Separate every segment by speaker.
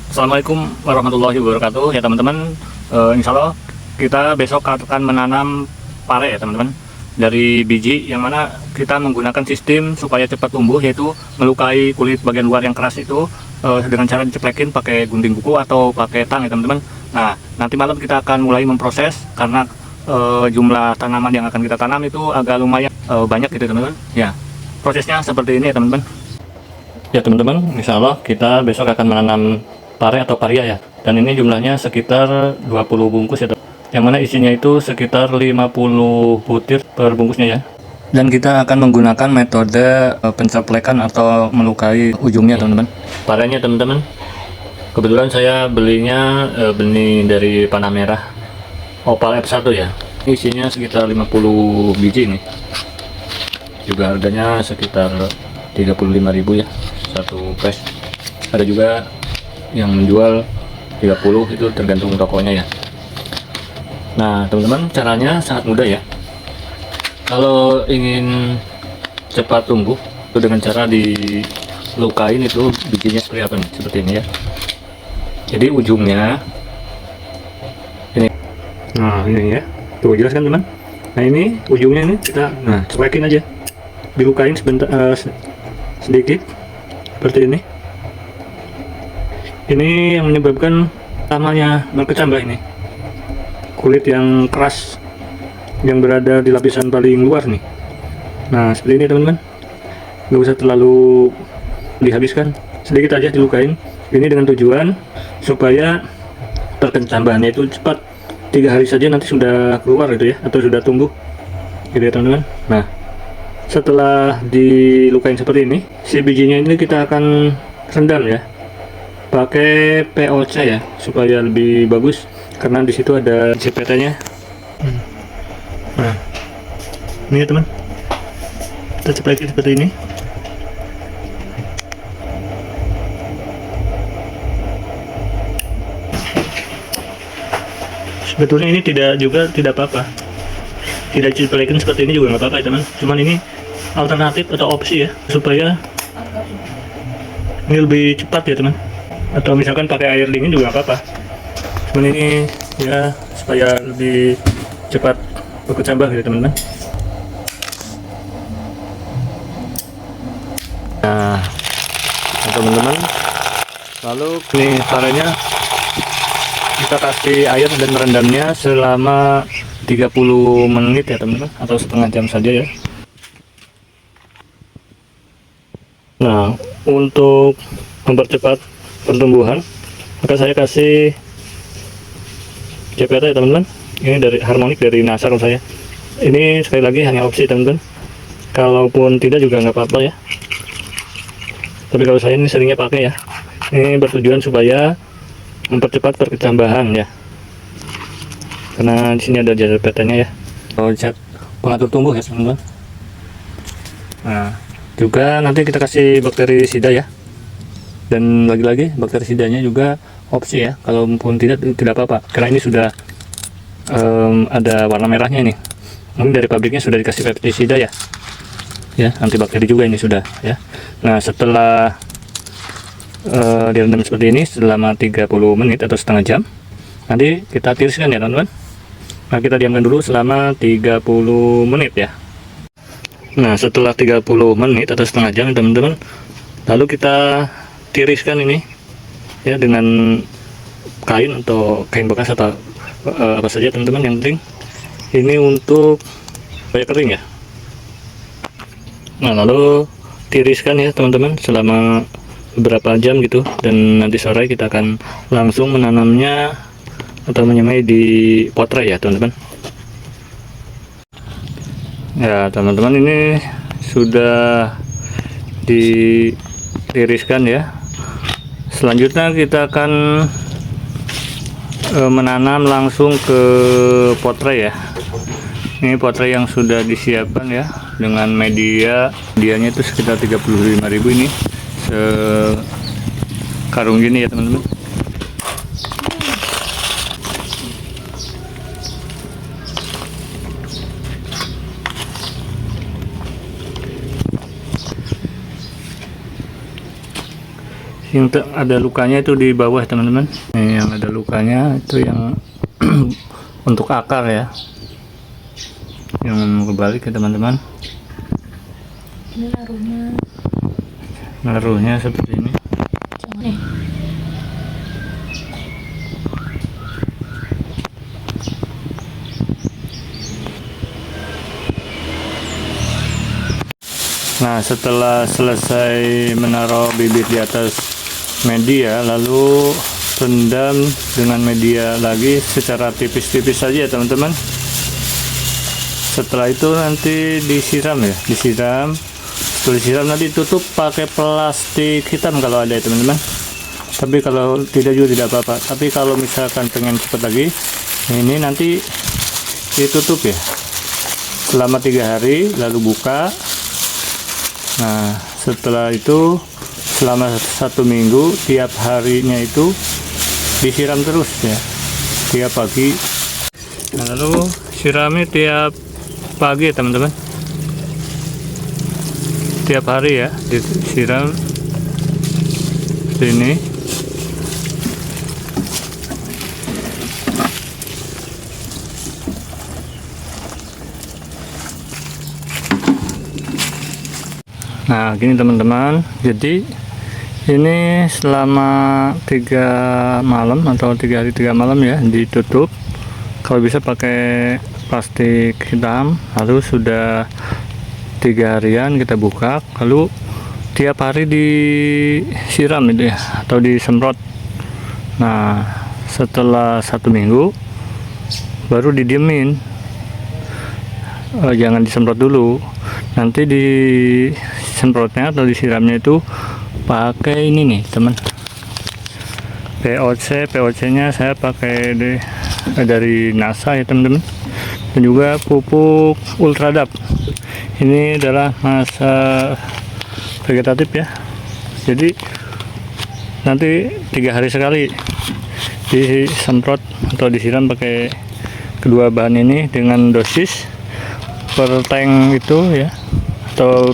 Speaker 1: Assalamualaikum warahmatullahi wabarakatuh ya teman-teman. Insya Allah kita besok akan menanam pare ya teman-teman, dari biji yang mana kita menggunakan sistem supaya cepat tumbuh, yaitu melukai kulit bagian luar yang keras itu dengan cara diceplekin pakai gunting kuku atau pakai tang ya teman-teman. Nah, nanti malam kita akan mulai memproses karena jumlah tanaman yang akan kita tanam itu agak lumayan banyak gitu teman-teman. Ya, prosesnya seperti ini ya teman-teman. Ya teman-teman, insya Allah kita besok akan menanam pare atau paria ya. Dan ini jumlahnya sekitar 20 bungkus ya, yang mana isinya itu sekitar 50 butir per bungkusnya ya. Dan kita akan menggunakan metode pencaplekan atau melukai ujungnya teman-teman. Parenya teman-teman, kebetulan saya belinya benih dari panah merah Opal F1 ya. Ini isinya sekitar 50 biji nih. Juga harganya sekitar 35.000 ya satu pack. Ada juga yang menjual 30, itu tergantung tokonya ya. Nah teman-teman, caranya sangat mudah ya. Kalau ingin cepat tumbuh itu dengan cara dilukain itu bijinya seperti apa nih, seperti ini ya. Jadi ujungnya ini, nah ini ya, tuh jelas kan teman. Nah ini ujungnya ini kita cuekin aja, dilukain sebentar, sedikit seperti ini. Ini yang menyebabkan utamanya berkecambah ini kulit yang keras yang berada di lapisan paling luar nih. Nah seperti ini teman-teman, nggak usah terlalu dihabiskan, sedikit aja dilukain. Ini dengan tujuan supaya perkecambahannya itu cepat, 3 hari saja nanti sudah keluar gitu ya, atau sudah tumbuh gitu ya teman-teman. Nah setelah dilukain seperti ini, si bijinya ini kita akan rendam ya pakai POC ya, supaya lebih bagus karena di situ ada jepetannya. Nah ini ya teman, kita ceplekin seperti ini. Sebetulnya ini tidak apa-apa, tidak ceplekin seperti ini juga nggak apa-apa ya teman, cuman ini alternatif atau opsi ya, supaya ini lebih cepat ya teman. Atau misalkan pakai air dingin juga nggak apa-apa, cuman ini ya supaya lebih cepat berkecambah gitu teman-teman. Nah teman-teman, lalu ini parenya kita kasih air dan merendamnya selama 30 menit ya teman-teman, atau setengah jam saja ya. Nah untuk mempercepat pertumbuhan, maka saya kasih JPT ya teman-teman. Ini dari Harmonic, dari Nasar saya. Ini sekali lagi hanya opsi teman-teman, kalaupun tidak juga nggak apa-apa ya, tapi kalau saya ini seringnya pakai ya. Ini bertujuan supaya mempercepat perkecambahan ya, karena di sini ada JPT-nya ya. Kalau cat pengatur tumbuh ya teman-teman. Nah juga nanti kita kasih bakterisida ya. Dan lagi-lagi bakterisidanya juga opsi ya, kalaupun tidak apa-apa, karena ini sudah ada warna merahnya ini. Mungkin dari pabriknya sudah dikasih pestisida ya, antibakteri juga ini sudah ya. Nah setelah direndam seperti ini selama 30 menit atau setengah jam, nanti kita tiriskan ya teman-teman. Nah kita diamkan dulu selama 30 menit ya. Nah setelah 30 menit atau setengah jam teman-teman, lalu kita tiriskan ini ya dengan kain atau kain bekas atau apa saja teman-teman, yang penting ini untuk supaya kering ya. Nah lalu tiriskan ya teman-teman selama beberapa jam gitu, dan nanti sore kita akan langsung menanamnya atau menyemai di potret ya teman-teman. Ya teman-teman, ini sudah ditiriskan ya. Selanjutnya kita akan menanam langsung ke potret ya. Ini potret yang sudah disiapkan ya, dengan medianya itu sekitar 35.000 ini sekarung gini ya teman-teman. ada lukanya itu di bawah teman-teman. Yang ada lukanya itu yang untuk akar ya, yang kebalik ya teman-teman.
Speaker 2: Ini
Speaker 1: Naruhnya seperti ini. Nah, setelah selesai menaruh bibit di atas media, lalu rendam dengan media lagi secara tipis-tipis saja ya teman-teman. Setelah itu nanti disiram ya, disiram. Setelah disiram nanti tutup pakai plastik hitam kalau ada ya teman-teman. Tapi kalau tidak juga tidak apa-apa. Tapi kalau misalkan pengen cepat lagi, ini nanti ditutup ya selama 3 hari, lalu buka. Nah, setelah itu selama 1 minggu tiap harinya itu disiram terus ya, tiap pagi. Nah, lalu sirami tiap pagi ya teman-teman, tiap hari ya disiram sini. Nah, gini teman-teman, jadi ini selama 3 malam atau 3 hari 3 malam ya, ditutup. Kalau bisa pakai plastik hitam, lalu sudah 3 harian kita buka, lalu tiap hari disiram itu ya, atau disemprot. Nah, setelah 1 minggu baru didiemin. Jangan disemprot dulu, nanti disemprotnya atau disiramnya itu pakai ini nih teman, POC nya saya pakai dari NASA ya teman-teman, dan juga pupuk Ultradap. Ini adalah masa vegetatif ya, jadi nanti 3 hari sekali disemprot atau disiram pakai kedua bahan ini dengan dosis per tank itu ya, atau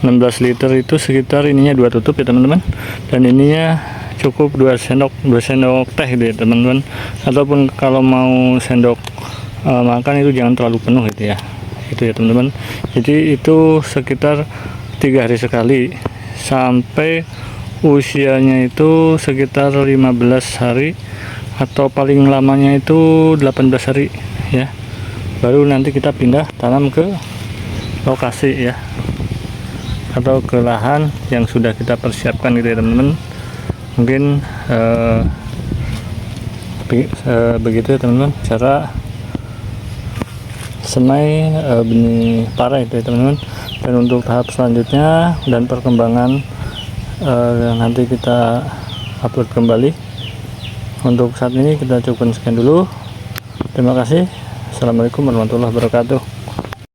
Speaker 1: 16 liter itu sekitar ininya 2 tutup ya teman-teman, dan ininya cukup 2 sendok teh gitu ya teman-teman, ataupun kalau mau sendok makan itu jangan terlalu penuh gitu ya, itu ya teman-teman. Jadi itu sekitar 3 hari sekali sampai usianya itu sekitar 15 hari atau paling lamanya itu 18 hari ya, baru nanti kita pindah tanam ke lokasi ya, atau ke lahan yang sudah kita persiapkan gitu ya teman-teman. Mungkin begitu ya teman-teman cara semai benih pare itu ya teman-teman. Dan untuk tahap selanjutnya dan perkembangan nanti kita upload kembali. Untuk saat ini kita cukupkan sekian dulu. Terima kasih. Assalamualaikum warahmatullahi wabarakatuh.